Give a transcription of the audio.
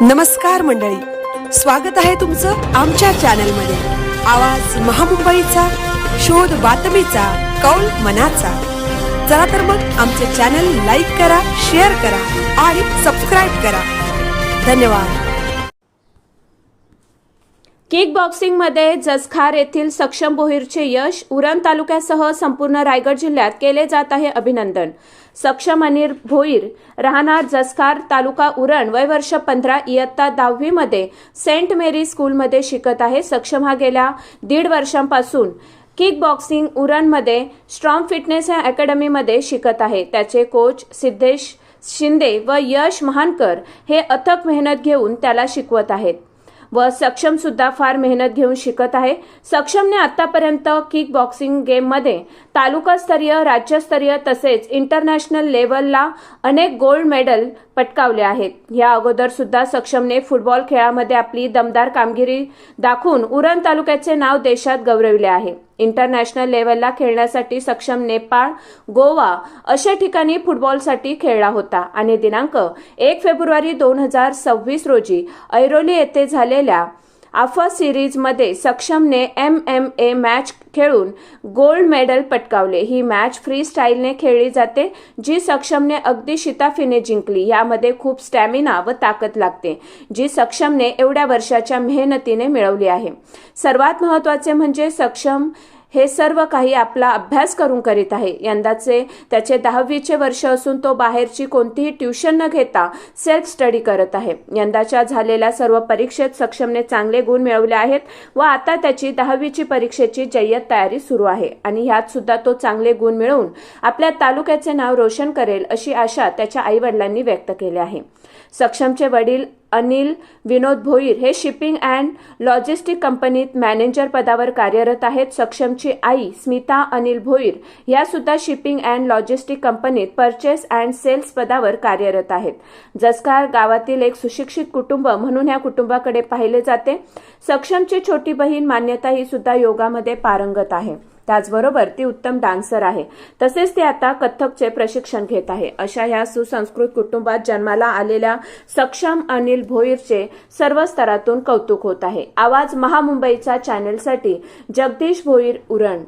नमस्कार मंडळी, स्वागत आहे तुमचं आमच्या चॅनलमध्ये। आवाज महामुंबईचा, शोध बातमीचा, कौल मनाचा। चला तर मग आमचे चॅनल लाईक करा, शेअर करा आणि सबस्क्राइब करा। धन्यवाद। किक बॉक्सिंग मध्ये जसखार येथील सक्षम भोईरचे यश उरण तालुक्यासह संपूर्ण रायगड जिल्ह्यात केले जात आहे अभिनंदन। सक्षम अनिल भोईर राहणार जसखार तालुका उरण वय वर्ष 15 इयत्ता 10वी मध्ये सेंट मेरी स्कूल मध्ये शिकत आहे। सक्षम हा गेल्या 1.5 वर्षांपासून किक बॉक्सिंग उरण मध्ये स्ट्रॉंग फिटनेस अकॅडमी मध्ये शिकत आहे। त्याचे कोच सिद्धेश शिंदे व यश महानकर हे अथक मेहनत घेऊन त्याला शिकवत आहेत व सक्षम सुद्धा फार मेहनत घेऊन शिकत आहे। सक्षमने आतापर्यंत किक बॉक्सिंग गेम मध्ये तालुकास्तरीय, राज्यस्तरीय तसेच इंटरनॅशनल लेवलला अनेक गोल्ड मेडल पटकावले आहेत। या अगोदर सुद्धा सक्षमने फुटबॉल खेळामध्ये आपली दमदार कामगिरी दाखवून उरण तालुक्याचे नाव देशात गौरविले आहे। इंटरनॅशनल लेवलला खेळण्यासाठी सक्षम नेपाळ, गोवा अशा ठिकाणी फुटबॉलसाठी खेळला होता आणि दिनांक 1 फेब्रुवारी 2026 रोजी ऐरोली येथे झालेल्या आफा सिरीज मध्ये सक्षमने MMA मॅच खेळून गोल्ड मेडल पटकावले। ही मॅच फ्री स्टाईलने खेळली जाते, जी सक्षमने अगदी शिताफीने जिंकली। यामध्ये खूप स्टॅमिना व ताकद लागते, जी सक्षमने एवढ्या वर्षाच्या मेहनतीने मिळवली आहे। सर्वात महत्त्वाचे म्हणजे सक्षम हे सर्व काही आपला अभ्यास करून करीत आहे। यंदाचे त्याचे 10वीचे वर्ष असून तो बाहेरची कोणतीही ट्युशन न घेता सेल्फ स्टडी करत आहे। यंदाच्या झालेल्या सर्व परीक्षेत सक्षमने चांगले गुण मिळवले आहेत व आता त्याची 10वीची परीक्षेची जय्यत तयारी सुरू आहे आणि ह्यात सुद्धा तो चांगले गुण मिळवून आपल्या तालुक्याचे नाव रोशन करेल अशी आशा त्याच्या आई वडिलांनी व्यक्त केली आहे। सक्षमचे वडील अनिल विनोद भोईर हे शिपिंग अँड लॉजिस्टिक कंपनीत मॅनेजर पदावर कार्यरत आहेत। सक्षमची आई स्मिता अनिल भोईर या सुद्धा शिपिंग अँड लॉजिस्टिक कंपनीत परचेस अँड सेल्स पदावर कार्यरत आहेत। जसखार गावातील एक सुशिक्षित कुटुंब म्हणून या कुटुंबाकडे पाहिले जाते। सक्षमची छोटी बहीण मान्यता ही सुद्धा योगामध्ये पारंगत आहे। त्याचबरोबर ती उत्तम डान्सर आहे, तसेच ती आता कथ्थकचे प्रशिक्षण घेत आहे। अशा या सुसंस्कृत कुटुंबात जन्माला आलेल्या सक्षम अनिल भोईरचे सर्व स्तरातून कौतुक होत आहे। आवाज महामुंबईचा चॅनलसाठी जगदीश भोईर, उरण।